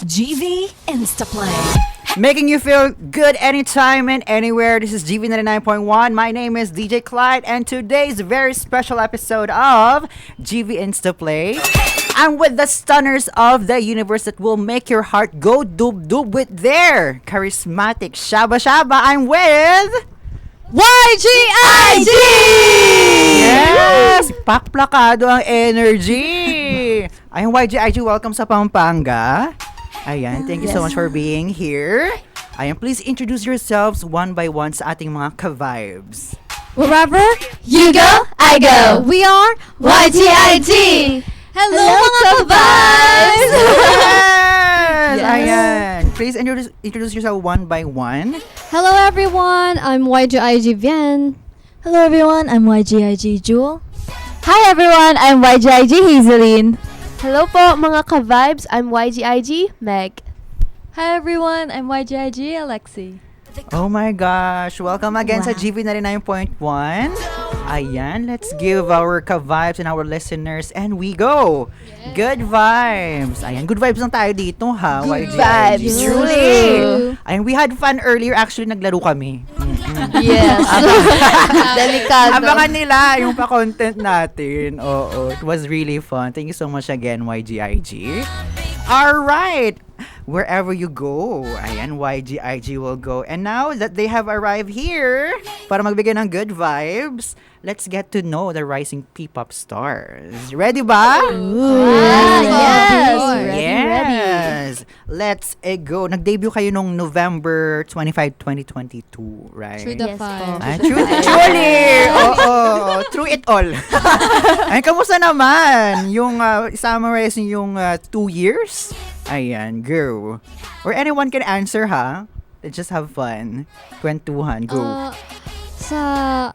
GV Instaplay. Making you feel good anytime and anywhere. This is GV99.1. My name is DJ Clyde, and today's very special episode of GV Instaplay. I'm with the stunners of the universe that will make your heart go doob-doob with their charismatic Shaba Shaba. I'm with YGIG! Yes! Pakplakado ang energy! Ayun, YGIG, welcome sa Pampanga. Ayan, thank you so much for being here. Ayan, please introduce yourselves one by one sa ating mga ka-vibes. Wherever you go, I go. We are YGIG. Hello mga ka-vibes! Yes! Ayan, please introduce yourself one by one. Hello everyone, I'm YGIG Vian. Hello everyone, I'm YGIG Jewel. Hi everyone, I'm YGIG Hazeline. Hello po mga ka-vibes, I'm YGIG Meg. Hi everyone, I'm YGIG Alexi. Oh my gosh, welcome again sa GV99.1. Ayan, let's give our ka-vibes and our listeners, and we go! Good vibes! Ayan, good vibes lang tayo dito ha, Good YGIG. vibes. Truly! Ayan, we had fun earlier, actually naglaro kami. Yes. Delikado. Abangan nila yung pa-content natin. Oo, it was really fun. Thank you so much again, YGIG. Alright! Wherever you go, ayan, YGIG will go. And now that they have arrived here, para magbigay ng good vibes, let's get to know the rising P-pop stars. Ready ba? Yes! Yes! Let's go. Nag-debut kayo nung November 25, 2022, right? Through the fire. Truly! Oo, through it all. Ay, kamusta naman? Yung summarize yung 2 years? Ayan, go. Or anyone can answer, ha? Let's just have fun. Kwentuhan, go.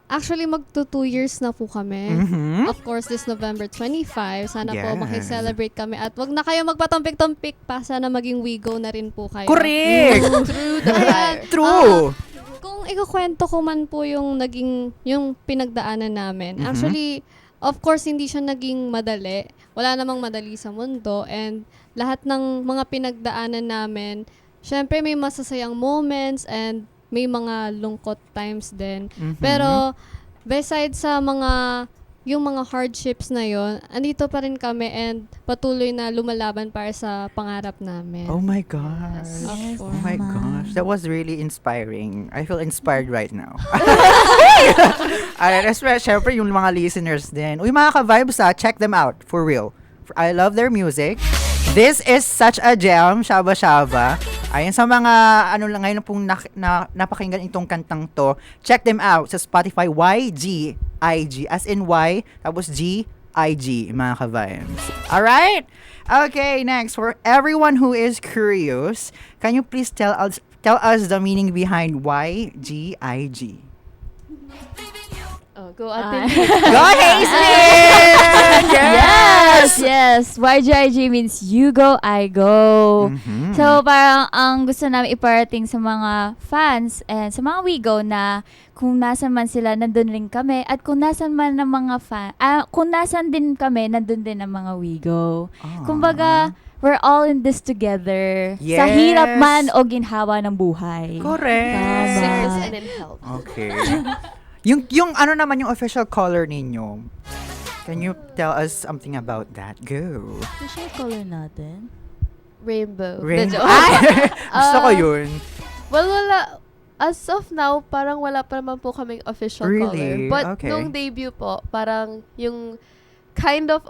Actually magto 2 years na po kami. Mhm. Of course, this November 25. Sana po Yes. makicelebrate kami. At wag na kayo magpatumpik-tumpik pa. Sana maging wigo na rin po kayo. Correct! Through the fire. True! Kung ikukwento ko man po yung pinagdaanan namin. Mhm. Actually, of course, hindi siya naging madali. Wala namang madali sa mundo. And lahat ng mga pinagdaanan namin, syempre may masasayang moments and may mga lungkot times din. Mhm. Pero besides sa yung mga hardships na yon, andito pa rin kami and patuloy na lumalaban para sa pangarap namin. Oh my gosh. Of Oh course. my gosh. That was really inspiring. I feel inspired right now. Alright, especially, syempre, yung mga listeners din. Uy, mga ka-vibes check them out. For real. I love their music. This is such a gem, Shaba Shaba. Ayan, sa mga, lang ngayon pong napakinggan itong kantang to, check them out sa Spotify, YGIG, as in Y, tapos G-I-G, mga ka-vibes. Alright? Okay, next, for everyone who is curious, can you please tell us the meaning behind YGIG? Oh, go Ate. Go, Hazelyn! Yes! YGIG means you go, I go. Mhm. So, parang ang gusto namin iparating sa mga fans and sa mga Wigo na kung nasan man sila, nandun rin kami. At kung nasan man ng mga kung nasan din kami, nandun din ang mga Wigo. Kumbaga, we're all in this together. Sa Yes. hirap man o ginhawa ng buhay. Correct. Tama. Sickness and in health. Okay. yung ano naman yung official color ninyo? Can you tell us something about that? Go. Official color natin. Rainbow. Rainbow. Medyo- Ay! Gusto ko Ah, yun. Well, wala. As of now, parang wala pa naman po kaming official Really? color. But Okay. nung debut po, parang yung kind of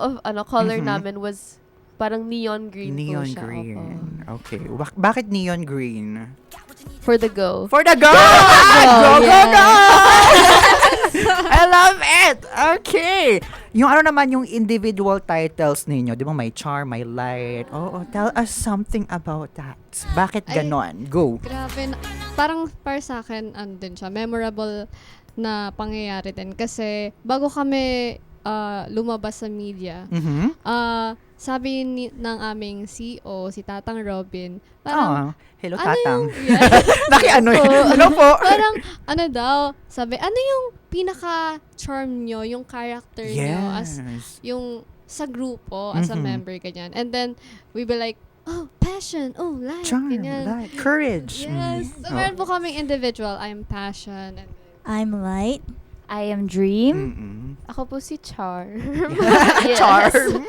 color Mhm. namin was parang neon green po Neon siya. green. Opo. Okay. Bakit neon green? For the go. For the go! Go! I love it! Okay. Yung naman yung individual titles ninyo, di ba may charm, may light. Oo, tell us something about that. Bakit Ay, ganon? Go. Grabe. Parang para sa akin, din siya, memorable na pangyayari din. Kasi bago kami lumabas sa media, Mhm. sabi ng aming CEO, si Tatang Robin, parang, Hello, ano Tatang. yung, yes, Ano yun? Hello po. parang, sabi, ano yung pinaka-charm nyo, yung character nyo, as Yes. yung sa grupo, as a Mhm. member, ganyan. And then, we be like, oh, passion, oh, light, Charm, ganyan. light, courage. Yes. So, meron po kaming individual. I'm passion. And I'm light. I am Dream. Mm-mm. Ako po si Char. Charm.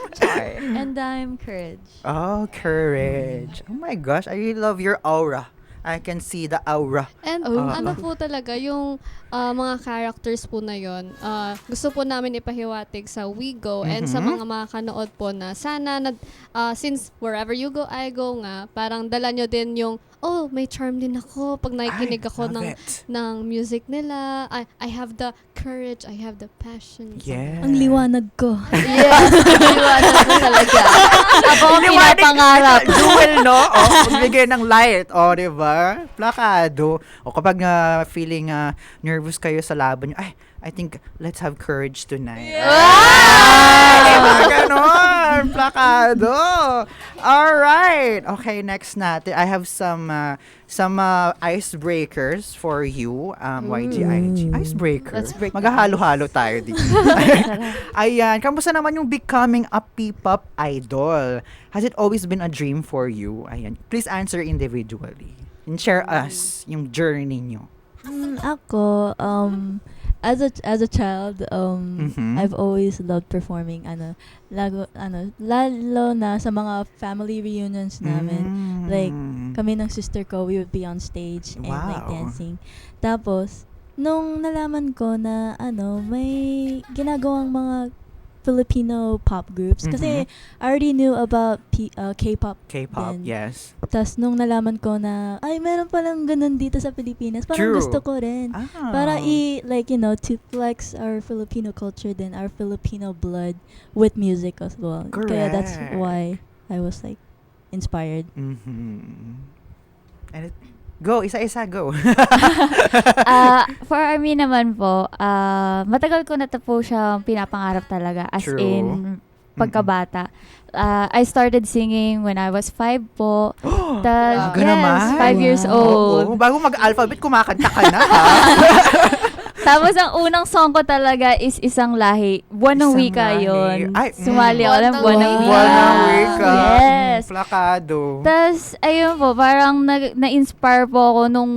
And I'm Courage. Oh, courage. Oh my gosh, I really love your aura. I can see the aura. And ano po talaga, yung mga characters po na yon, gusto po namin ipahiwatig sa We Go and sa mga makakanood po na sana, since wherever you go, I go nga, parang dala nyo din yung, oh, may charm din ako pag nakikinig ako love ng it. ng music nila. I have the courage, I have the passion. Yeah. Ang liwanag ko. Yes, liwanag ko talaga. Ako ang pinapangarap. Jewel, no? O, magbigay ng light. O, diba? Plakado. O, kapag feeling nervous kayo sa laban nyo, ay, I think, let's have courage tonight. Diba? Ganon. Plakado. Alright. Okay, next natin. I have some icebreakers for you, YGIG. Icebreaker. Let's break Maghahalo-halo tayo dito. Ayan. Kamusta naman yung becoming a P-pop idol? Has it always been a dream for you? Ayan. Please answer individually. And share us yung journey nyo. Ako, as a child, Mhm. I've always loved performing. Lalo na sa mga family reunions namin. Like, kami ng sister ko, we would be on stage and like Wow. dancing. Tapos, nung nalaman ko na may ginagawang mga Filipino pop groups. Kasi I already knew about K-pop. K-pop, then. yes. Tapos nung nalaman ko na, ay, meron palang ganun dito sa Pilipinas. Parang True. gusto ko rin. Para to flex our Filipino culture then our Filipino blood with music as well. Kaya that's Correct. why I was like inspired. Mhm. And go, isa-isa, go. For me naman po, matagal ko na po siya pinapangarap talaga. As True. in, pagkabata. I started singing when I was 5 po. Aga naman. 5 years old. Oo, bago mag-alphabet, kumakanta ka na, ha? Tapos ang unang song ko talaga is Isang Lahi. Buwan ng Isang Wika Lahi. yun. Ay, Sumali ako ng Buwan ng Wika. Buwan ng Wika. Yes. Plakado. Tapos, ayun po, parang na-inspire po ako nung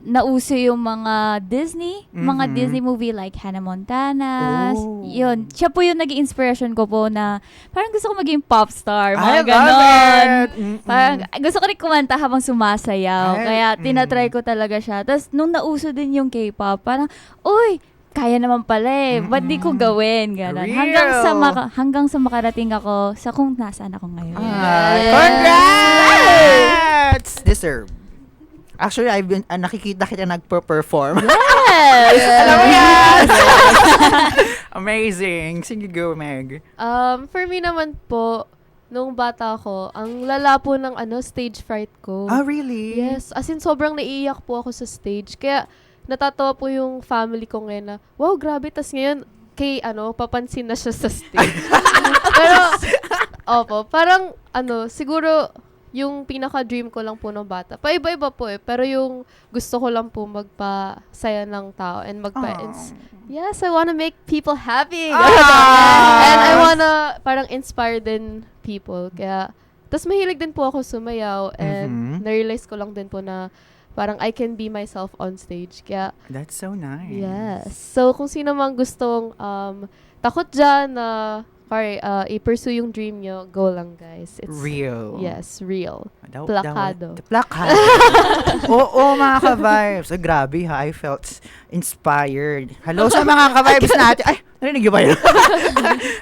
nauso yung mga Disney Disney movie like Hannah Montana. Oh. Yun. Siya po yung naging inspiration ko po na parang gusto ko maging pop star. I Mga love ganon. it. Parang gusto ko rin kumanta habang sumasayaw. Ay, Kaya tinatry ko talaga siya. Tapos nung nauso din yung K-pop, parang, uy, kaya naman pala eh. Ba't di ko gawin? Ganon. Real. Hanggang sa makarating ako sa kung nasaan ako ngayon. Congrats! Deserve. Actually, I've been nakikita kita nagpo-perform. Yes! Alam mo yan! Amazing. Sige, go, Meg. For me naman po, nung bata ako, ang lala po ng stage fright ko. Ah, really? Yes, as in sobrang naiiyak po ako sa stage. Kaya natatawa po yung family ko ngayon na, wow, grabe. Tas ngayon, papansin na siya sa stage. Pero, opo, parang, siguro, yung pinaka-dream ko lang po ng bata. Paiba-iba po eh. Pero yung gusto ko lang po magpasaya ng tao and yes, I wanna make people happy. And I wanna parang inspire din people. Kaya, tas mahilig din po ako sumayaw and na-realize ko lang din po na parang I can be myself on stage. Kaya, That's so nice. yes. So, kung sino mang gustong takot dyan na i-pursue yung dream nyo, go lang, guys. It's Real. Yes, real. Plakado. Plakado. Plakado. Oo, mga ka-vibes. Grabe ha, I felt inspired. Hello sa mga ka-vibes natin. Ay, narinig niyo ba yun?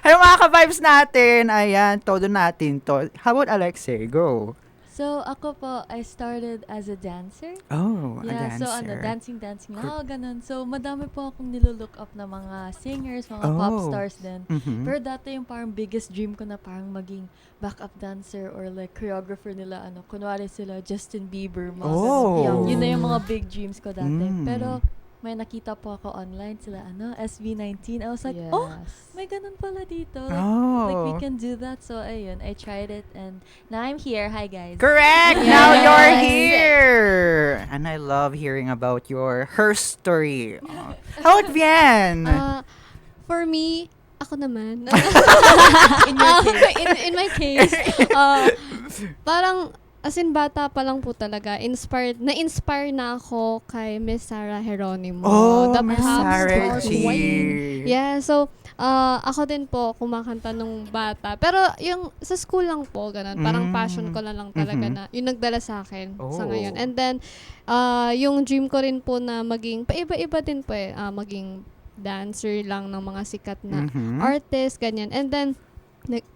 Hello mga ka-vibes natin. Ayan, todo natin to. How about Alexei? Go. So, ako po, I started as a dancer. Oh, a Yeah, dancer. so dancing ganun. So, madami po akong nilulook up na mga singers, mga pop stars din. Mhm. Pero dati yung parang biggest dream ko na parang maging backup dancer or like choreographer nila, kunwari sila Justin Bieber, mga Oh. ganun. Yun na yung mga big dreams ko dati. Mm. Pero, may nakita po ako online sila, SB19. I was like, oh, may ganun pala dito. Like, we can do that. So, ayun, I tried it and now I'm here. Hi, guys. Correct! Now you're here! And I love hearing about her story. How about Vian? For me, ako naman. In your case. in my case, parang, as in, bata pa lang po talaga, na-inspire na ako kay Miss Sarah Geronimo. Oh, the Miss pop Sarah star G. queen. Yeah, so, ako din po kumakanta nung bata. Pero yung sa school lang po, ganun. Parang passion ko na lang talaga na yung nagdala sa akin sa ngayon. And then, yung dream ko rin po na maging, paiba-iba din po maging dancer lang ng mga sikat na artist, ganyan. And then,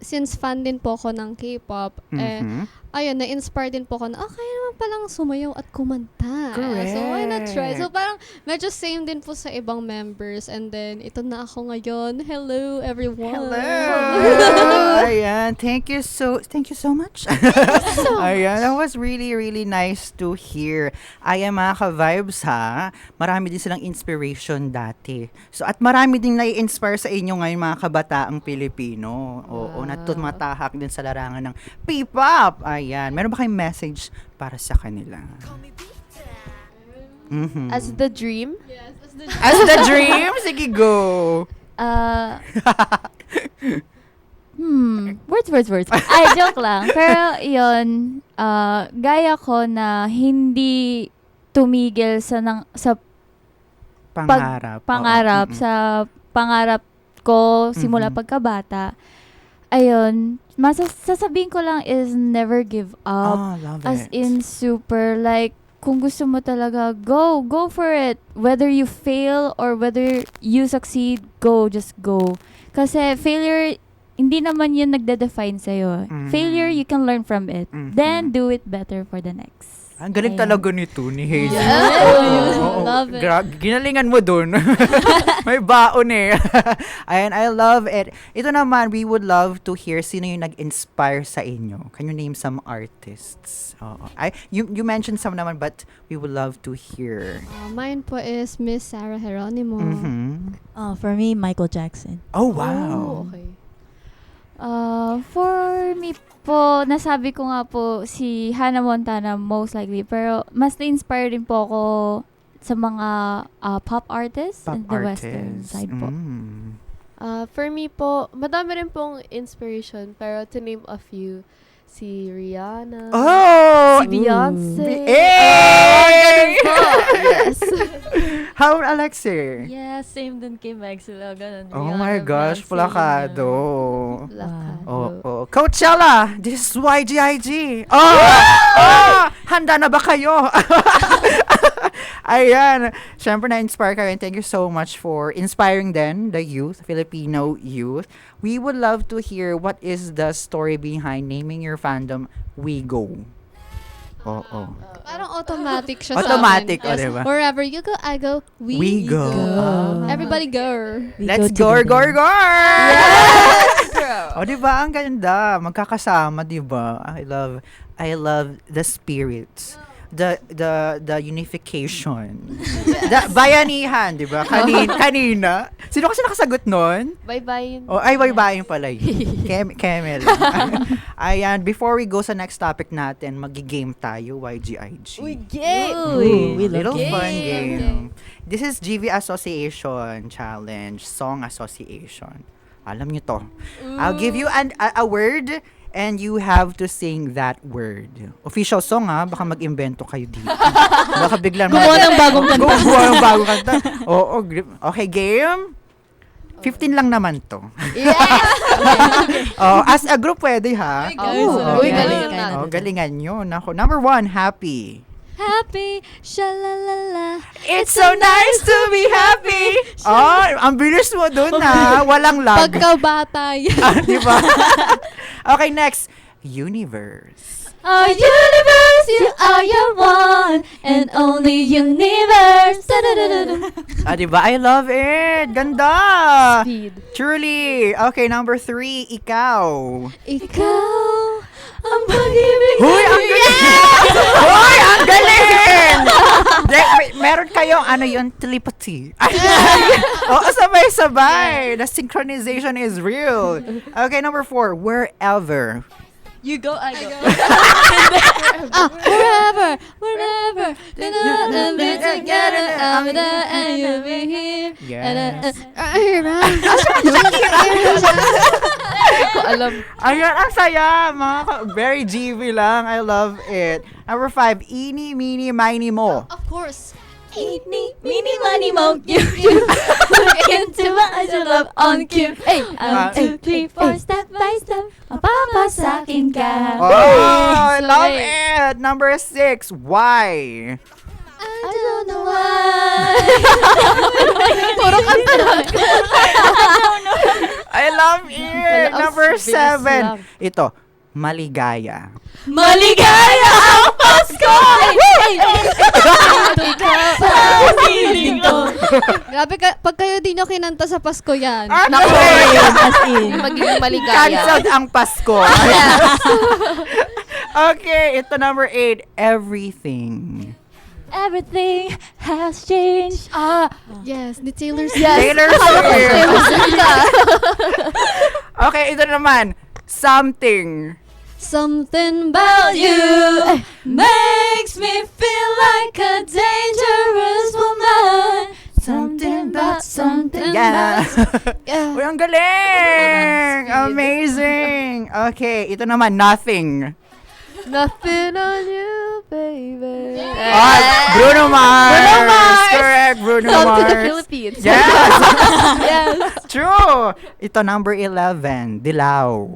since fan din po ako ng K-pop, ayun, na-inspire din po ako na, kaya naman palang sumayaw at kumanta. Correct. So, why not try? So, parang medyo same din po sa ibang members. And then, ito na ako ngayon. Hello, everyone. Hello! Ayan, thank you so much. Ayan, that was really, really nice to hear. Ayan, mga ka-vibes ha, marami din silang inspiration dati. So, at marami din nai-inspire sa inyo ngayon mga kabataang Pilipino. Oo, na tumatahak din sa larangan ng P-pop. Ayan, meron ba kayong message para sa kanila? As the dream? Yes, that's the As the dream? Sige, go! Words. Ay, joke lang. Pero, yun, gaya ko na hindi tumigil sa Pangarap. sa pangarap ko simula pagkabata. Ayun, sasabihin ko lang is never give up. Love As it. in super, like, kung gusto mo talaga, go for it. Whether you fail or whether you succeed, just go. Kasi failure, hindi naman yun nagde-define sa'yo. Failure, you can learn from it. Then, do it better for the next. Ang galing Ayan. talaga nito ni Hazel. Yeah. Love it. Ginalingan mo dun. May baon eh. Ayan, I love it. Ito naman, we would love to hear sino yung nag-inspire sa inyo. Can you name some artists? Oo. You mentioned some naman, but we would love to hear. Mine po is Miss Sarah Geronimo. For me, Michael Jackson. Oh, wow. Oh, okay. For me po, nasabi ko nga po si Hannah Montana most likely, pero mas na-inspire din po ako sa mga pop artists Pop and the western artists. side po. For me po, madami rin pong inspiration, pero to name a few, si Rihanna, Oh! si Beyonce. Hey! Yes. How, Alexi? Yeah, same din kay Maxwell. Ganun. Oh Rihanna, my gosh, Beyonce, plakado. Lakado. Oh. Coachella, this is YGIG. Oh! Handa na ba kayo? Ayan. Siyempre na-inspire kayo and thank you so much for inspiring then the youth, Filipino youth. We would love to hear what is the story behind naming your fandom We Go. Oh. Parang automatic siya Automatic, sa amin. diba? Wherever you go, I go, we go. Everybody go. Let's go. Oh, diba? Ang ganda. Magkakasama, diba? I love the spirits. The unification. The bayanihan, di ba? Kanina. Sino kasi nakasagot nun? Bye-bye. Oh, ay, bye-bye pala yun. Kemel. Ayan, before we go sa next topic natin, magi-game tayo, YGIG. We love Little games. fun game. This is GV Association Challenge, Song Association. Alam nyo to. I'll give you a word and you have to sing that word. Official song baka mag-invento kayo dito. Baka biglang Gumawa ng bagong kanta. Gumawa ng bagong kanta. Oo, okay, game. 15 lang naman to. Yes! As a group pwede ha. Uy, Okay. galingan natin. Galingan nyo. Nako. Number 1, happy. Happy, shalalala. It's so nice to be happy. Ang bilis mo dun walang lag. Pagkabata yan. Di ba? Okay, next. Universe. Oh, universe, you are your one and only universe. Di ba? I love it. Ganda. Speed. Truly. Okay, number 3, ikaw. Ikaw, ang pag-ibig. Hoy, ang galing! Hoy, ang galing! Meron kayong, yun, telepathy. Oo, sabay-sabay. The synchronization is real. Okay, number 4, wherever. You go, I go. Wherever, and be together, I'm there and you'll be here. Yes. ko alam. Ayun, ang saya. Very GV lang. I love it. Number 5, Eeny, Meeny, Miny, Mo. Of course. Eeny, meeny, miny, mo. Look into my eyes of love on cue. Hey, 1, 2, 3, 4, step by step. Mapapasakin ka. Oh, I love it. Number 6, Why? I don't know why. Puro kanta lang. I love it. Wala, Number bilis lang. 7, ito, Maligaya. Maligaya ang Pasko! Piling ko. Grabe, pag kayo di nyo kinanta sa Pasko yan. Naku, As in. Magiging maligaya. cancelled ang Pasko. Okay, ito number 8, Everything. Everything has changed. Yes, ni Taylor Swift. Taylor Swift. Okay, ito naman, Something. Something about you. Makes me feel like a dangerous woman. Something about something Yeah. Yeah. Uy, ang galing! Amazing! Okay, ito naman, Nothing. Nothing on you, baby. Bruno Mars! Bruno Mars! Correct, Bruno Come Mars. to the Philippines. Yes! Yes. True! Ito, number 11, Dilaw.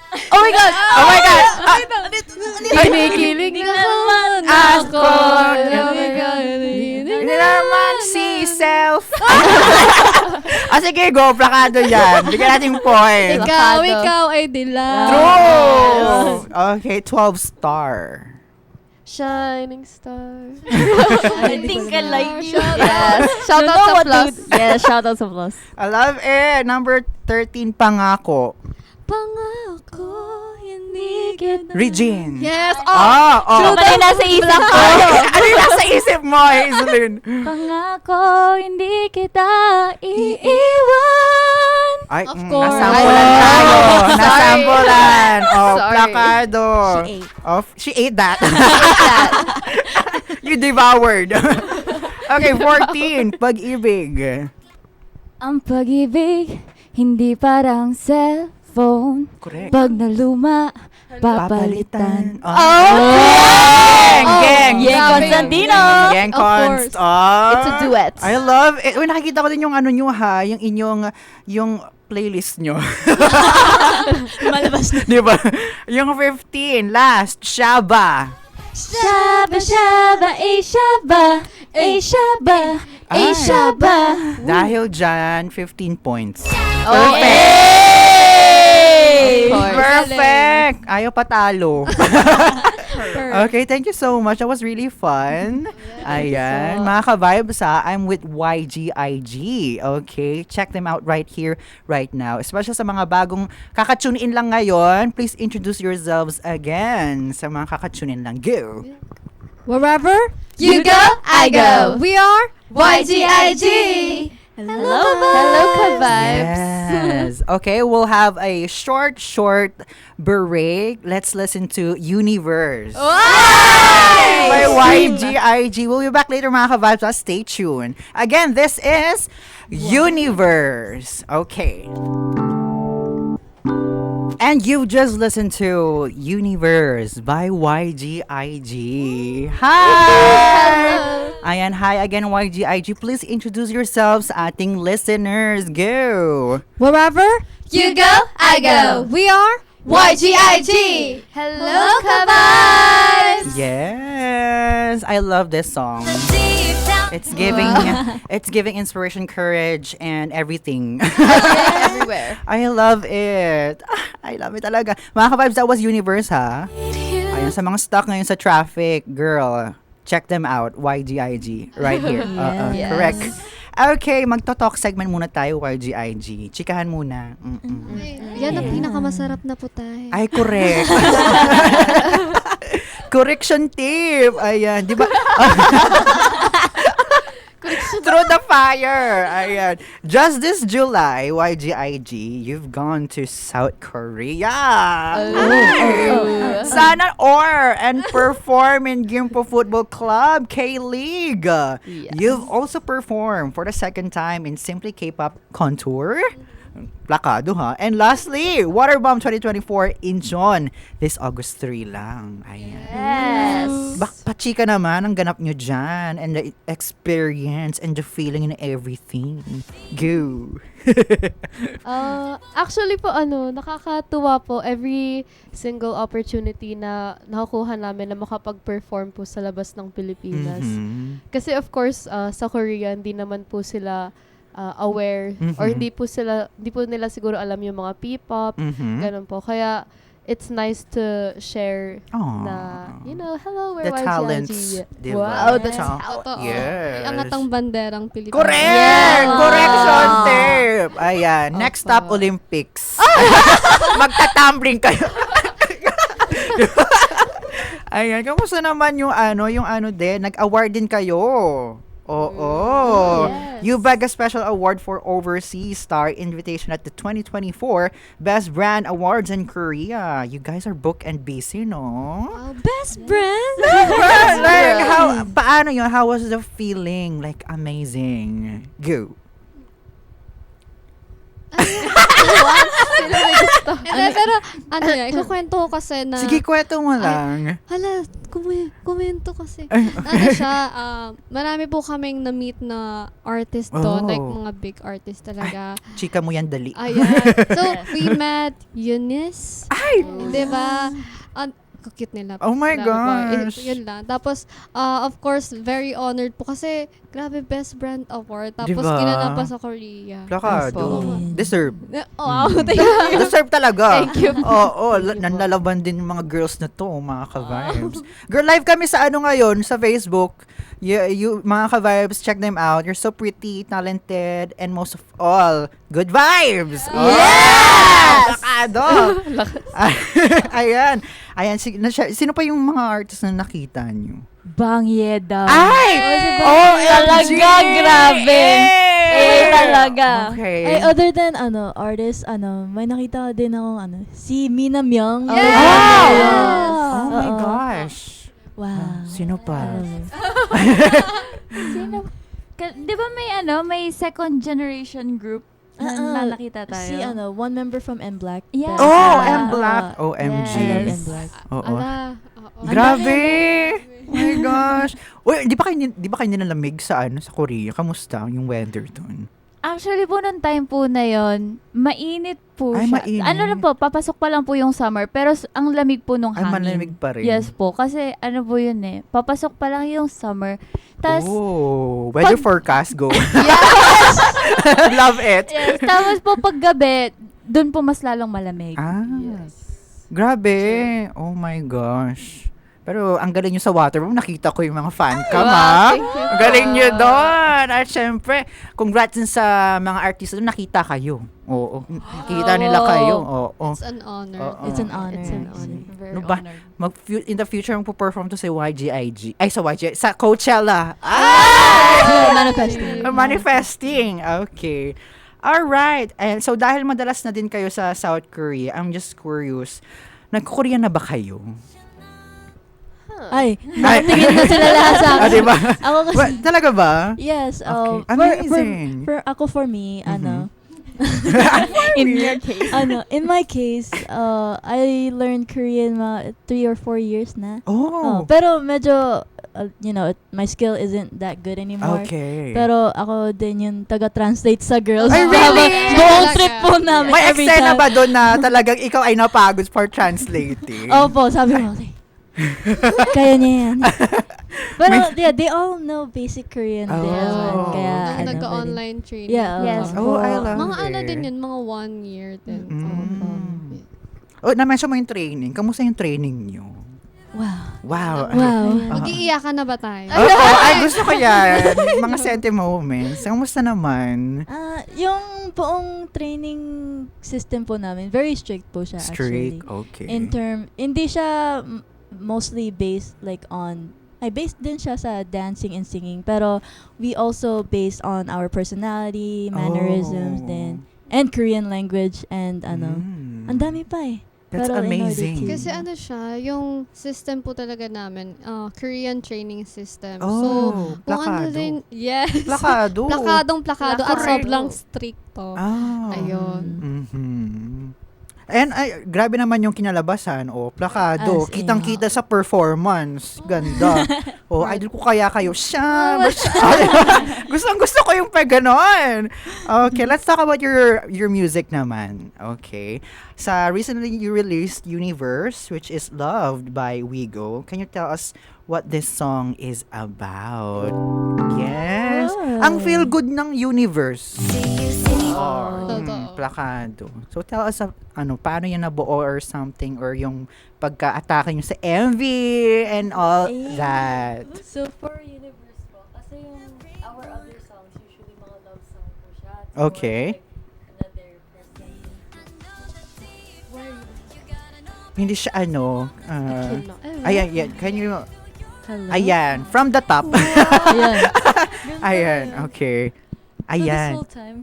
Oh my God! Oh my God! Kinikilig naman Ako! Oh my God! Hindi naman si self. Sige, go, plakado yan. Bigyan natin point. Ikaw ay dilaw. True! Okay, 12 star. Shining star. I think I like you. Yes. Shout out sa Plus. Yeah, shout out sa Plus. I love it. Number 13, Pangako. Pangako, Hindi kita. Regine. Yes. Ah, oh. Ano yung nasa isip ko? Ano yung nasa isip mo, Hazelyn? Pangako, hindi kita iiwan. Ay, Of course. nasampulan tayo. Nasampulan. Oh, Sorry. plakado. She ate. Oh, she ate that. You devoured. Okay, 14, Pag-ibig. Ang pag-ibig, hindi parang cellphone. Correct. Pag naluma, papalitan. Geng! Geng! Yeng Constantino. Geng Of course. Const. Oh, It's a duet. I love it. Uy, nakikita ko din yung ano nyo ha, yung inyong, yung playlist nyo. Malabas na. Di ba? Yung 15, last, Shaba. Shaba, shaba, shaba, shaba, Ay. shaba. Dahil dyan, 15 points. Of course. Perfect! Ayaw patalo. Okay, thank you so much. That was really fun. Ayan. Mga ka-vibes ha, I'm with YGIG. Okay? Check them out right here, right now. Especially sa mga bagong kakatune in lang ngayon, please introduce yourselves again. Sa mga kakatune in lang. Go! Wherever You go, I go. we are YGIG. Hello. Hello, ka-vibes. Yes. Okay, we'll have a short break. Let's listen to Universe by YGIG. We'll be back later, mga ka-vibes. Stay tuned. Again, this is Universe. Okay. And you've just listened to Universe by YGIG. Hi! Ayan, hi again, YGIG. Please introduce yourselves, ating listeners. Go! wherever You go, I go. we are YGIG. Hello, ka-vibes. Yes, I love this song. It's giving inspiration, courage, and everything. Everywhere. I love it. I love it talaga. Mga ka-vibes, that was Universe, ha? Ayun, sa mga stuck ngayon sa traffic, girl, check them out. YGIG, right here. Yes. Correct. Okay, magto-talk segment muna tayo, YGIG. Chikahan muna. yan ang pinakamasarap na putay. Ay, correct. Correction tip. Ayan, di ba? Through the fire. Ayan. Just this July, YGIG, you've gone to South Korea. Ay. Sana or and perform in Gimpo Football Club K-League. Yes. You've also performed for the second time in Simply K-Pop Contour. Plakado ha. And lastly, Waterbomb 2024 in John. This August 3 lang. Ayan. Yes. Pachika naman ang ganap nyo dyan. And the experience and the feeling and everything. Go! Actually po, nakakatuwa po every single opportunity na nakukuha namin na makapag-perform po sa labas ng Pilipinas. Mhm. Kasi of course, sa Korea, hindi naman po sila aware or hindi po nila siguro alam yung mga P-pop, Mhm. ganun po. Kaya it's nice to share Aw. na, hello, we're The YG. talents, diba? Wow, the Yes. Totoo. Yes. Iangat ang banderang Pilipinas. Correct! Yeah. Correction tape! Ayan. Next Opo. up, Olympics. Magtatumbling kayo. Ayan. Kamusta naman yung din? Nag-award din kayo. Oo. Yes. You bag a special award for Overseas Star Invitation at the 2024 Best Brand Awards in Korea. You guys are booked and busy, no? Best brand. Like, paano yun? How was the feeling? Like, amazing. Go. Hindi, pero ikukwento ko kasi na... Sige, kwento mo lang. Hala, kumento kasi. Siya, marami po kaming na-meet na artist doon, Oh. like mga big artist talaga. Chika mo yan, dali. Ayan. So, we met Eunice. Ay! Diba? Cute nila. Oh my Grabe po. gosh. Yun lang. Tapos, of course, very honored po kasi grabe Best Brand Award. Tapos, Diba? ginanap pa sa Korea. Plakado. Deserve. Wow, thank you. Deserve talaga. Thank you. Oo, nanlalaban din yung mga girls na to, mga ka-vibes. Girl, live kami sa ngayon, sa Facebook. You mga ka-vibes, check them out. You're so pretty, talented, and most of all, good vibes! Yes! Plakado! Ayan. Sino pa yung mga artists na nakita nyo? Bang Yeda. Ay! Talaga, grabe. Talaga. Okay. Ay, other than artist, may nakita din ako si Mina Myung. Oh my Oo. gosh. Wow. Sino pa? Sino? Di ba may second generation group na nakita tayo? Si one member from M Black. Yeah. Oh, Ah, M Black. OMG. I love Yes. M Black. Oo. Ala, oo. Grabe! Oh my gosh. Uy, di ba kayo nilalamig sa sa Korea? Kamusta yung weather doon? Actually po, nung time po na yon, mainit po Ay, siya. mainit. Ano lang po, papasok pa lang po yung summer, pero ang lamig po nung Ay, hangin. malamig pa rin. Yes po, kasi po yun papasok pa lang yung summer. Tas, Weather forecast, go. Love it. yes, tapos po paggabi, dun po mas lalong malamig. Grabe. Oh my gosh. Pero ang galing nyo sa Waterbomb, nakita ko yung mga fan cam, ha? Ang galing nyo doon. At syempre, congrats din sa mga artista doon, nakita kayo. Oo. Nakita nila kayo. Oo. It's an honor. Oo. It's an honor. It's an honor. Very Ano ba? honored. In the future, magpo-perform to sa YGIG. Ay, sa Coachella. Manifesting. Manifesting. Okay. Alright. And so, dahil madalas na din kayo sa South Korea, I'm just curious, nagko-Korean na ba kayo? Ay, nakatingin na sila lahat sa akin. Diba? Ako kasi, Talaga ba? yes. Okay. Amazing. For me, In your case. in my case, I learned Korean 3 or 4 years na. Oh. Pero medyo, my skill isn't that good anymore. Okay. Pero ako din yung taga-translate sa girls. Ay, really? Habang buong Talaga? trip po namin. May every eksena time. ba doon na talagang ikaw ay napagod for translating? Opo, sabi ko, kaya niya yan. Pero yeah, they all know basic Korean din. Oh. Kaya, Nung nagka-online training. Yeah. Yes. Oh, I love Mga it. din yun, mga 1 year din. Oh, na-mention mo yung training. Kamusta yung training nyo? Wow. Wow. Wow. Mag-iiyakan na ba tayo? Oo, ay gusto ko yan. Mga senti moments. Kamusta naman? Yung buong training system po namin, very strict po siya actually. Strict? Okay. Hindi siya mostly based based din siya sa dancing and singing, pero we also based on our personality, mannerisms, Oh. din, and Korean language, and ang dami pa eh. That's Pero in order amazing. to- Kasi ano siya, yung system po talaga namin, Korean training system. So, Oh, kung ano plakado. din, yes. Plakado. Plakadong-plakado at Correct. sobrang stricto. Ah. Ayun. Mhm. And ay, grabe naman yung kinalabasan. Oh, plakado. As in. Kitang-kita sa performance. Ganda. Oh, idol ko kaya kayo. Siya. Gusto ko yung pag ganon. Okay, let's talk about your music naman. Okay. Sa recently you released Universe, which is loved by Wigo. Can you tell us what this song is about? Yes. Oh. Ang feel good ng Universe. Totoo. Plakado. So tell us paano yan nabuo or something or yung pagka-atake nyo sa MV and all that. So for Universe po, kasi yung our other songs, usually mga love song po siya. It's Okay. more like another person. Hindi siya Kino. ayan, can you, Hello? ayan, from the top. Ayan. Ayan, okay. So this Ayan. whole time.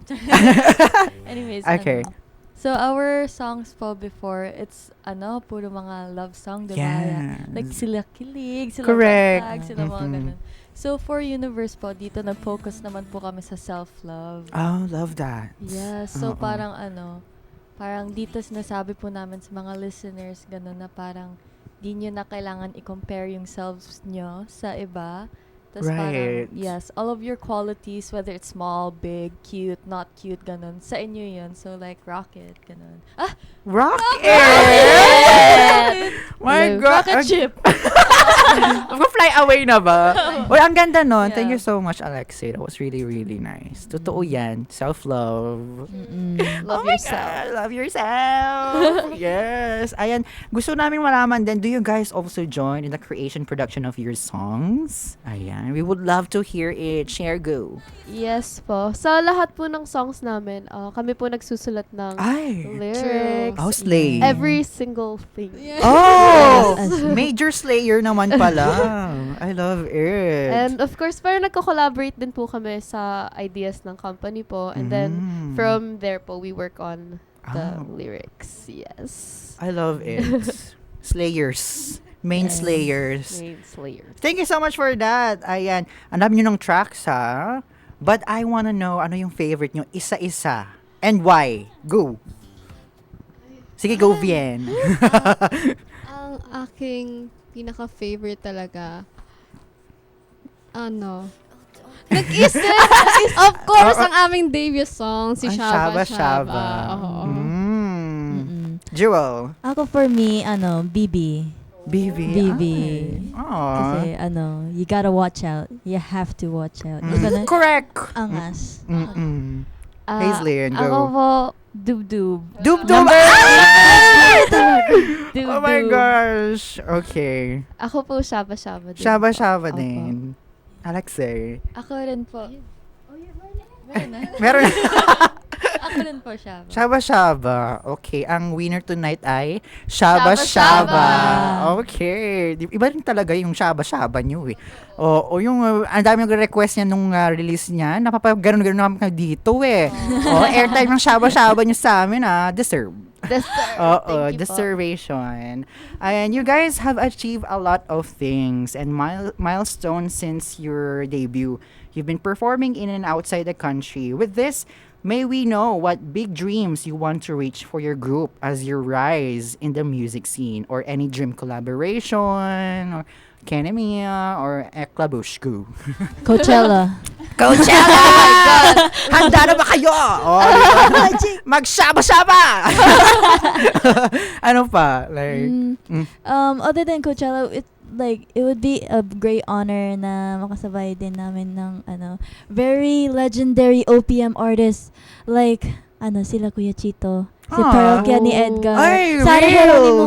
Anyways, Okay. So our songs po before, it's puro mga love song, diba? Yes. Like sila kilig, sila Correct. patag, sila mga Mhm. ganun. So for Universe po, dito nag-focus naman po kami sa self-love. Oh, love that. Yes, so Oo. parang dito sinasabi po namin sa mga listeners, gano'n na parang di nyo na kailangan i-compare yung selves nyo sa iba. Tapos Right. parang, yes, all of your qualities, whether it's small, big, cute, not cute, ganun, sa inyo yun. So like, rocket, ganun. Rock it! My God. Rocket ship! Fly away na ba? Uy, ang ganda nun. Thank Yeah. you so much, Alexei. That was really, really nice. Totoo yan. Self-love. Love my yourself. God, love yourself. Yes. Ayan. Gusto namin malaman din, do you guys also join in the creation production of your songs? Ayan. We would love to hear it. Share, go. Yes po. Sa lahat po ng songs namin, kami po nagsusulat ng Ay. lyrics. Oh, slay. Every single thing. Oh! Yes. Major Slayer naman pala. I love it. And of course, parang nagko-collaborate din po kami sa ideas ng company po. And then, Mm. from there po, we work on the Oh. lyrics. Yes. I love it. Slayers. Main Yes. Slayers. Main Slayer. Thank you so much for that. Ayan. Ang dami nyo ng tracks, ha? But I wanna know, ano yung favorite nyo? Isa-isa. And why? Go. Sige, go, Vien. Ang aking pinaka-favorite talaga, nag-isip! Of course, ang aming debut song, si Ang Shaba Shaba Shaba. Oo. Jewel. Ako for me, BB. BB. BB. Aww. Kasi, you gotta watch out. You have to watch out. Iba na, Correct. angas. Mm-mm. Paisley, and go. Ako po, dub-dub. Dub-dub. Dub-dub. Oh my gosh. Okay. Ako po, Shaba-Shaba din. Shaba-shaba Opo. din. Alexei. Ako rin po. Meron na. Meron. Ako rin po siya. Shaba-shaba. Okay. Ang winner tonight ay Shaba-shaba. Shaba-shaba. Okay. Iba rin talaga yung Shaba-shaba nyo eh. O yung ang dami nag-request niya nung release niya. Napapaganon-ganon naman kayo dito eh. Airtime ng Shaba-shaba nyo sa amin Deserve. Oo, Thank you po. deservation. And you guys have achieved a lot of things and milestones since your debut. You've been performing in and outside the country. With this, may we know what big dreams you want to reach for your group as you rise in the music scene, or any dream collaboration, or Kenemia, or Eklabushku? Coachella. Coachella! Handa na ba kayo? Diba? Magsaba-saba! Ano pa? Like, Other than Coachella, it would be a great honor na makasabay din namin ng very legendary OPM artists like sila Kuya Chito, si Ah. Parokya ni Edgar, Ay, Sara real! Geronimo,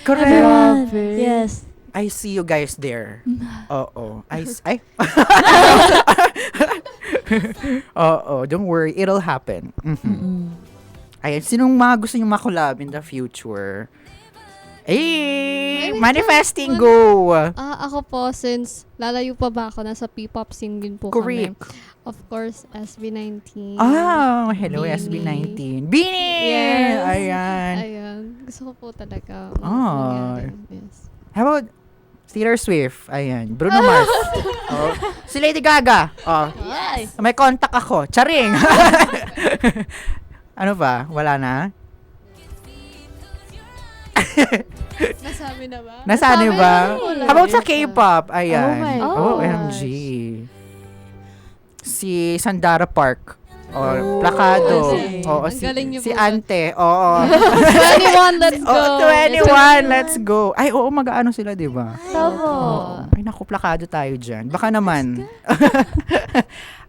correct. everyone. Yes. I see you guys there. Oo. Ay. Oo, don't worry. It'll happen. Mhm. Ayan, sinong mga gusto nyo makolab in the future? Manifesting, go! Ako po, since lalayo pa ba ako, nasa P-pop scene din po kami. Correct. Of course, SB19. Hello, Beanie. SB19. Beanie! Yes. Ayan. Ayun. Gusto ko po talaga. Ah. mangyari. Yes. How about Taylor Swift? Ayan. Bruno Mars. Si Lady Gaga. Yes. May contact ako. Charing! Ano ba? Wala na? Nasabi na ba? Nasaan ba? Wala. How about sa K-pop? Ayan. Oh my OMG. Si Sandara Park. Plakado. Okay. Oo, Ang galing niyo si po. Ante. Oo. 21, let's go! 21, let's go. Ay, oo, mag-ano sila, di ba? Tama. Ay, naku, plakado tayo dyan. Baka naman.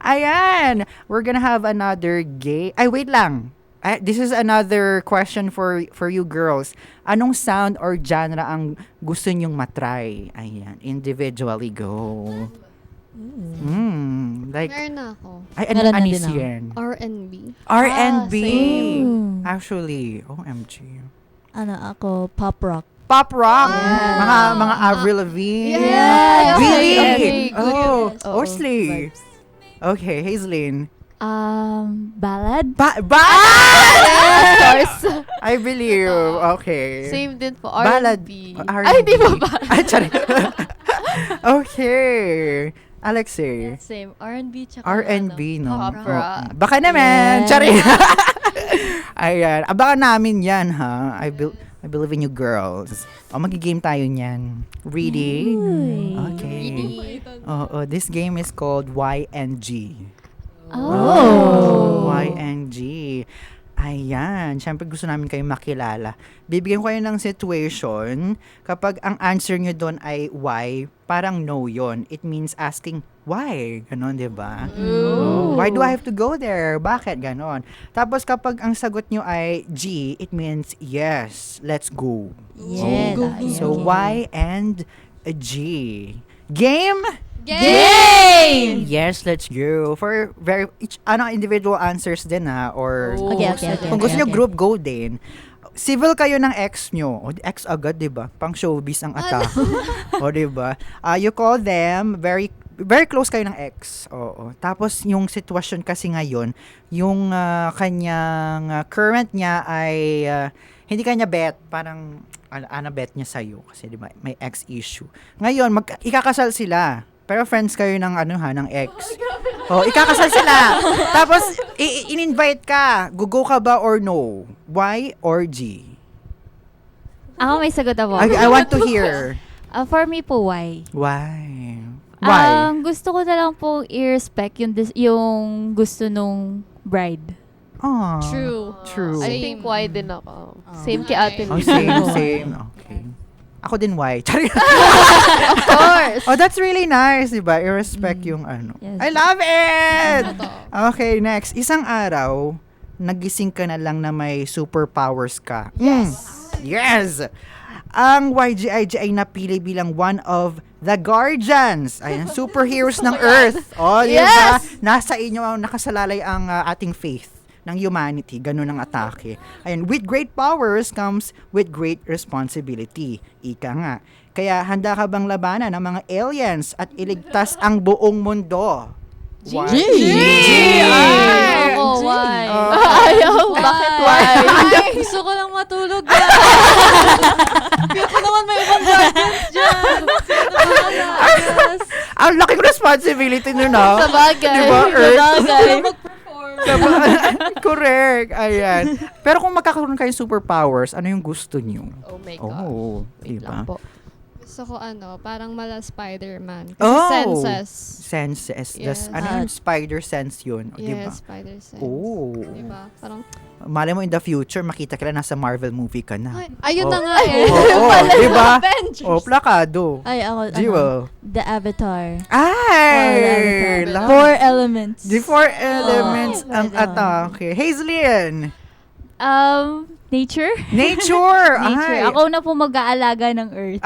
Ayan. We're gonna have another game. Ay, wait lang. This is another question for you girls. Anong sound or genre ang gusto nyong matry? Ayan. Individually, go. Like, Meron na ako. ay, Meron na anis din ako. yan? R&B. R&B. same. Actually, OMG. Ano ako, pop rock. Pop rock. Yeah. Mga Avril Lavigne. Yeah. Really? Okay. Oh, Oo. Osley. Okay, Hazelyn. Ballad? Of course. I believe. Okay. Same din po. Ballad. R&B. R&B. Ay, di ba ba? Ay, sorry. Okay. Alexei. Same. R&B tsaka R&B, no? pop Oo. rock. Baka naman. Yeah. Sorry. Ayan. Abangan namin yan, ha? I believe in you, girls. Magigame tayo niyan. Ready? Okay. This game is called YNG. YNG. Ayan. Siyempre gusto namin kayong makilala. Bibigyan ko kayo ng situation. Kapag ang answer nyo doon ay why, parang no yon. It means asking why. Ganon, di ba? Why do I have to go there? Bakit? Ganon. Tapos kapag ang sagot nyo ay G, it means yes, let's go. Yes. So Y and G. Game? Game! Yes, let's go. For individual answers din, ha? Or Okay. kung gusto nyo group, go din. Civil kayo ng ex nyo. O, ex agad, di ba? Pang showbiz ang atake. O, di ba? You call them, very very close kayo ng ex. Oo. Tapos, yung sitwasyon kasi ngayon, yung kanyang current niya ay hindi kanya bet. Parang, bet niya sa'yo. Kasi, di ba, may ex issue. Ngayon, ikakasal sila. Pero friends kayo ng ng ex. Ikakasal sila. Tapos in-invite ka. Go ka ba or no? Y or G? Ako may sagot ako. I want to hear. For me po, why? Why? Why? Gusto ko na lang po i-respect yung gusto nung bride. Aw, True. I think why din ako. Same kay Ate Oh, Lee. same. Okay. Ako din why. Of course. Oh, that's really nice, diba? I-respect yung Yes. I love it! Okay, next. Isang araw, nagising ka na lang na may superpowers ka. Yes! Ang YGIG ay napili bilang one of the Guardians. Ayan, superheroes ng Earth. Oh, diba? Nasa inyo, nakasalalay ang ating faith ng humanity. Ganun ang atake. Ayan, with great powers comes with great responsibility. Ika nga. Kaya handa ka bang labanan ng mga aliens at iligtas ang buong mundo? Why? G! Ay! Oo, why? Ayaw. Bakit why? Ay, gusto ko lang matulog. Feel ko naman may ibang guardians dyan. Sino bahala? Yes. Ang laki ng responsibility nun, Sa bagay. Diba, Earth? Sino mag-perform? Correct. Ayan. Pero kung magkakaroon kayo superpowers, ano yung gusto nyo? Oh my God. Oh, Wait lang diba? po. Gusto ko parang mala Spider-Man. Kasi Oh! senses. Senses. Yes. Ano yung spider sense yun? Diba? Yes, spider sense. Oh. Diba? Parang, Malay mo in the future, makita ka na nasa Marvel movie ka na. ayun Oh. na nga eh. Oo, diba? Avengers. Oh, plakado. Ay, ako, Jiwo. The Avatar. Ay! The Four Elements. The four elements ang pwede. atake. Hazelyn! Nature? Nature! Nature. Ay. Ako na po mag-aalaga ng Earth.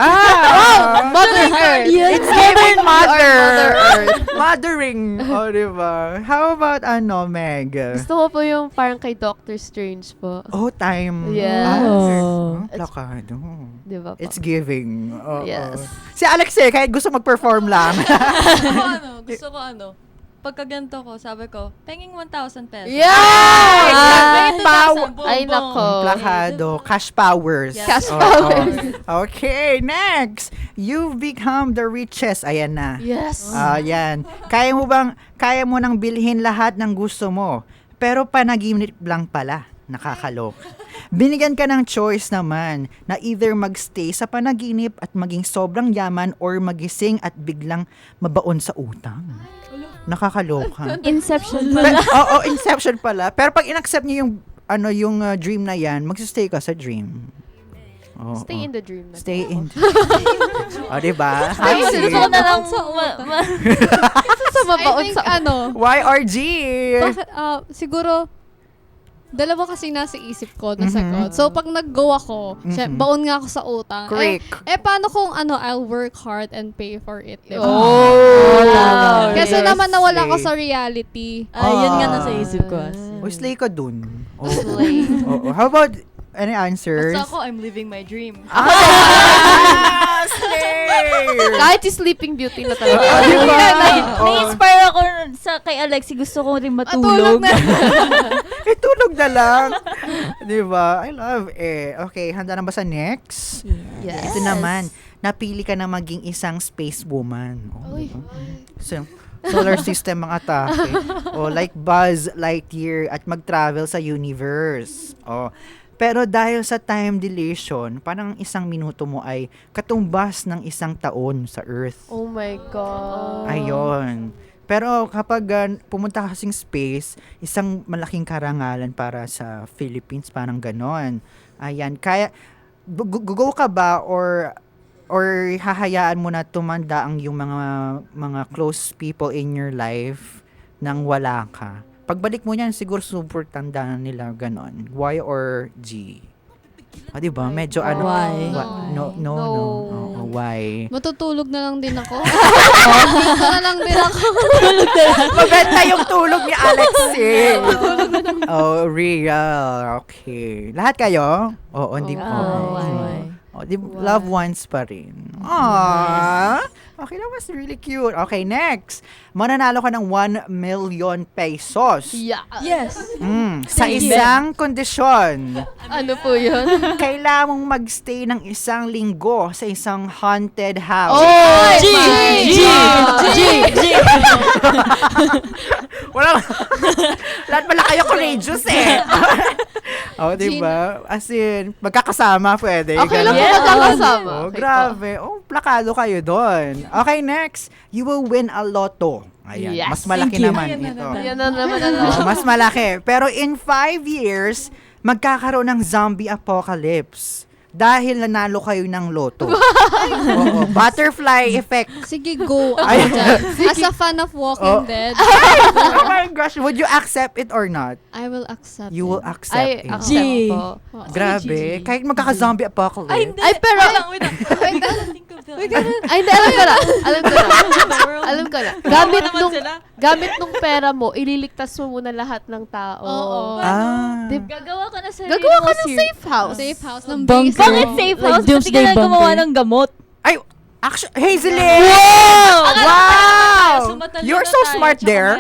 Mother Earth! Yes. It's given Mother! Mother Earth. Mothering. O, diba? How about, Meg? Gusto ko po yung parang kay Doctor Strange po. Oh, time. Yes. Plakado. Di ba po? It's giving. Oo. Yes. Si Alex kahit gusto mag-perform lang. Gusto ko pagkaganto ko, sabi ko, penging 1,000 pesos. Yeah! Power. Ay, nako. Plakado. Cash powers. Yes. Cash Oo. powers. Okay, next. You've become the richest. Ayan na. Yes. Yan. Kaya mo nang bilhin lahat ng gusto mo, pero panaginip lang pala. Nakakaloka. Binigyan ka ng choice naman na either magstay sa panaginip at maging sobrang yaman or magising at biglang mabaon sa utang. Nakakaloka. Inception Pero, pala. Inception pala. Pero pag in-accept niyo yung dream na yan, magsistay ka sa dream. Stay in the dream. Stay in. Diba? Gusto ko na lang Sa mabaon I think, sa YRG! siguro, dalawa kasi nasa isip ko na sagot. So, pag nag-go ako, baon nga ako sa utang. Correct. Paano kung I'll work hard and pay for it, diba? Wow. Kasi Yes, naman nawala slay. ko sa reality. Yun nga nasa isip ko. O, slay ka dun. Slay. How about any answers? Basta ako, I'm living my dream. Slay! Kahit si Sleeping Beauty na talaga. Na-inspire ako kay Alexi. Gusto ko rin matulog. Tulog na lang. Diba? I love it. Okay, handa na ba sa next? Yes. Ito naman, napili ka na maging isang space woman. Uy. So, solar system ang atake. Like Buzz Lightyear at mag-travel sa universe. Pero dahil sa time dilation, parang isang minuto mo ay katumbas ng isang taon sa Earth. Oh my God. Ayon. Pero kapag pumunta ka kasing space, isang malaking karangalan para sa Philippines, parang ganon. Ayan, kaya, go ka ba or hahayaan mo na tumanda ang yung mga close people in your life nang wala ka? Pagbalik mo niyan, siguro super tanda na nila ganon. Y or G? Diba? Medyo Why? No. Why? Matutulog na lang din ako. Dito na lang din ako. Maganda yung tulog ni Alex real. Okay. Lahat kayo? Hindi po. Why? Loved ones pa rin. Aww. Okay, that was really cute. Okay, next. Mananalo ka ng 1 million pesos. Yeah. Yes. Sa isang kondisyon. Ano po yun? Kailangan mong magstay ng isang linggo sa isang haunted house. Oh! G! Wala. Lahat pala kayo courageous diba? As in, magkakasama pwede. Okay lang po Ganun. magkakasama. Okay Grabe. Plakado kayo doon. Okay, next. You will win a lotto. Ayan. Yes. Mas malaki Thank you. naman Ayan ito. Yan na naman Mas malaki. Pero in 5 years, magkakaroon ng zombie apocalypse. Dahil nanalo kayo ng loto. Butterfly effect. Sige, go. Ay. Ako dyan. As a fan of Walking Dead, Oh my gosh. Would you accept it or not? I will accept You will it. accept Ay, it. accept G. po. Grabe. Kahit magkaka-zombie apocalypse. Ay, pero... Wait lang. Ay, hindi, alam ko na. Alam ko na. Gamit nung pera mo, ililigtas mo muna lahat ng tao. Oo. Gagawa ko na sa Gagawa ka ng safe house. Safe house ng Bunker. base. Bakit safe house? Ba't di ka Doomsday na gumawa bunker. ng gamot? Ay, actually, Hazelyn! Wow! You're so smart there.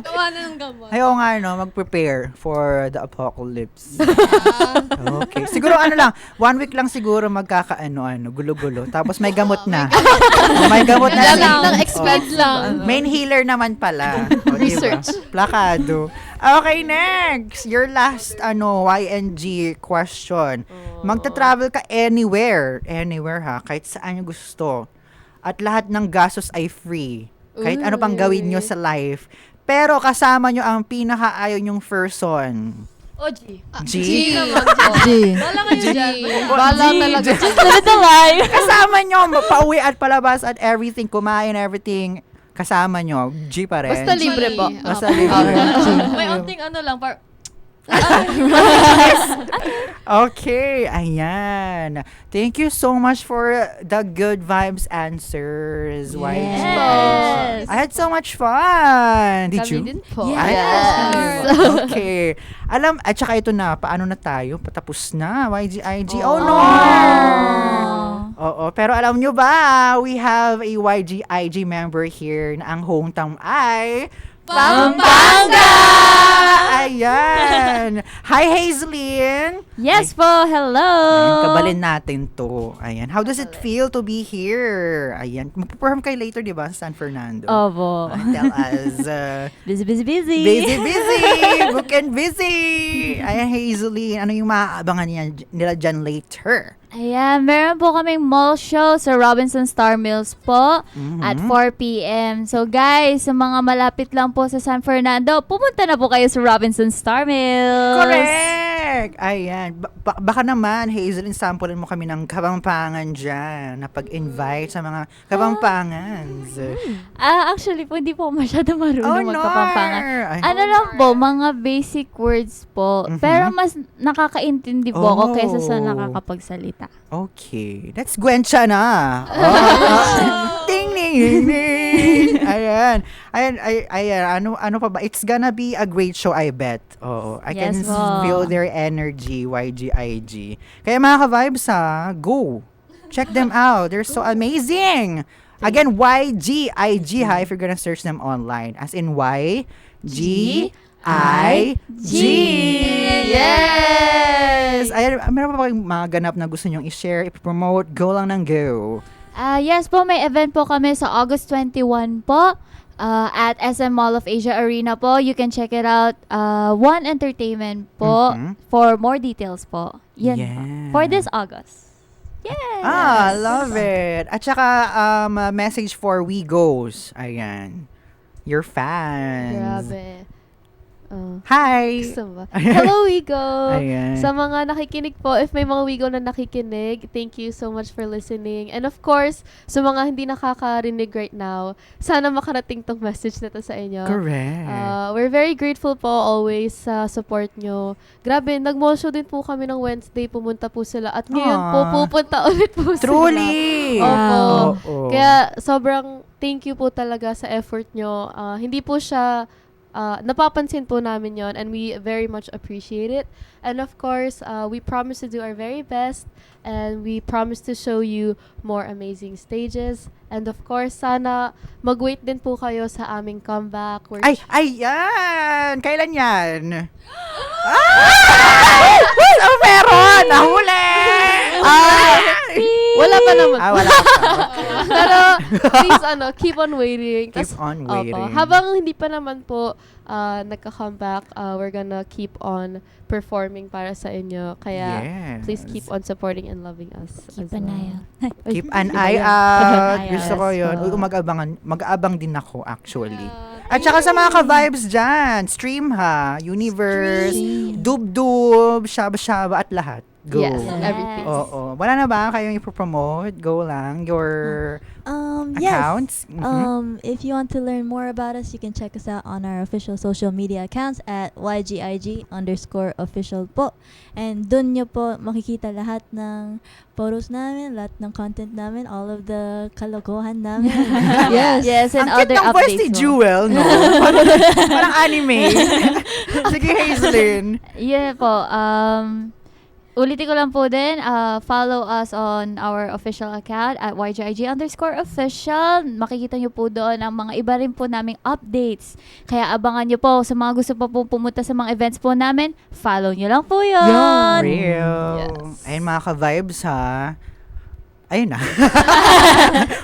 Gawa na ng gamot. Ayaw nga, mag-prepare for the apocalypse. Ah, Okay. Siguro 1 week lang siguro gulo-gulo. Tapos may gamot na. May gamot na. Lang, expect lang. Main healer naman pala. Research. Diba? Plakado. Okay, next. Your last, YNG question. Magta-travel ka anywhere. Anywhere ha. Kahit saan nyo gusto. At lahat ng gastos ay free. Kahit ano pang gawin nyo sa life. Pero kasama nyo ang pinakaayaw nyong person. O, G. G? naman po. G. Bala kayo dyan. Bala talaga. Sunod na live. Kasama nyo. Pauwi at palabas at everything. Kumain, everything. Kasama nyo. G pa rin. Basta libre po. Basta Okay. libre. May onting lang, Okay, ayan. Thank you so much for the good vibes answers. YG. Yes. I had so much fun. Did Kami you? din po. Ay, Yes. okay. At saka ito na, paano na tayo? Patapos na, YGIG. Oh, no! Oo, pero alam nyo ba, we have a YGIG member here na ang hometown ay Pampanga! Ayan. Hi, Hazelyn. Yes po, hello! Ayan, kabalin natin to. Ayan. How does it feel to be here? Ayan. Magpo-perform kayo later, di ba, sa San Fernando? Opo. Tell us. Busy, busy, busy. Busy, busy! Book and busy! Ayan, Hazelyn. Ano yung maaabangan nila dyan later? Ayan, meron po kaming mall show sa Robinson Star Mills po at 4 p.m. So guys, sa mga malapit lang po sa San Fernando, pumunta na po kayo sa Robinson Star Mills. Correct! Ayan. Baka naman, Hazelyn, samplein mo kami ng Kapampangan dyan na pag-invite sa mga Kapampangans. Actually po, hindi po ako masyado marunong no! magkapampangan. Ay, Ano lang po, mga basic words po. Pero mas nakakaintindi po ako kaysa sa nakakapagsalita. Okay. That's Gwencha na. Ding, ding, ding, ding. Ayan. Ayan. Ano pa ba? It's gonna be a great show, I bet. Oo. I can Yes, po. feel their energy, YGIG. Kaya mga ka-vibes go. Check them out. They're so amazing. Again, YGIG if you're gonna search them online. As in YGIG. Yes! Ayan, meron pa ba kayong mga ganap na gusto nyong i-share, i-promote? Go lang ng go. Yes po, may event po kami sa August 21 po at SM Mall of Asia Arena po. You can check it out. One Entertainment po for more details po. Yan po. Yeah. For this August. Yes! Love it. At saka, message for Wegos. Ayan. Your fans. Grabe. Hi! Gusto ba? Hello, Wigo! Ayan. Sa mga nakikinig po, if may mga Wigo na nakikinig, thank you so much for listening. And of course, sa mga hindi nakakarinig right now, sana makarating tong message na to sa inyo. Correct. We're very grateful po always sa support nyo. Grabe, nag-mall show din po kami ng Wednesday. Pumunta po sila. At ngayon po, pupunta ulit po sila. Truly! Opo. Oo. Kaya sobrang thank you po talaga sa effort nyo. Hindi po siya napapansin po namin yon, and we very much appreciate it. And of course, we promise to do our very best, and we promise to show you more amazing stages. And of course, sana mag-wait din po kayo sa aming comeback. Ayan! Kailan yan? Oh, meron! Nahuli! Wala pa naman. Wala pa. Pero, please, keep on waiting. Keep on waiting. Opo, habang hindi pa naman po nagka-comeback, we're gonna keep on performing para sa inyo. Kaya, Yes. please keep on supporting and loving us. Keep as an well. eye out. Keep an eye out. Eye Gusto out. ko yun. Uy, mag-aabang din ako, actually. At saka sa mga ka-vibes dyan, stream ha, Universe, Dub-Dub, Shaba-Shaba, at lahat. Go. Yes, everything. Oo. Wala na ba kayong ipopromote? Go lang. Your Yes. accounts? If you want to learn more about us, you can check us out on our official social media accounts at YGIG_official po. And dun nyo po makikita lahat ng photos namin, lahat ng content namin, all of the kalokohan namin. Yes, and Ang cute other ng voice ni updates mo. Jewel, no? Parang anime. Sige, Hazelyn. Yeah po. Ulitin ko lang po din, follow us on our official account at YGIG_official. Makikita nyo po doon ang mga iba rin po naming updates. Kaya abangan nyo po sa mga gusto pa po pumunta sa mga events po namin, follow nyo lang po yun. Real. Yes. Ayun mga ka-vibes ha. Ayun na.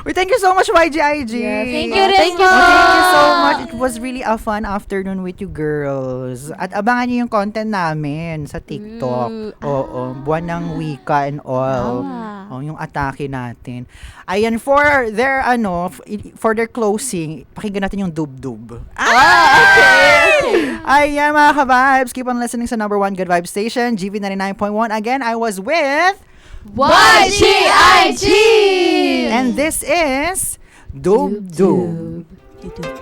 Uy, thank you so much, YGIG. Yes. Thank you rin Thank you po. Thank you so much. It was really a fun afternoon with you girls. At abangan niyo yung content namin sa TikTok. Oo, buwan ng wika and all. Oh, yung atake natin. Ayan, for their closing, pakinggan natin yung dub-dub. Okay. Ayan mga ka-vibes, keep on listening sa number 1 Good Vibe Station, GV 99.1. Again, I was with YGIG! and this is Dub Dub. YouTube.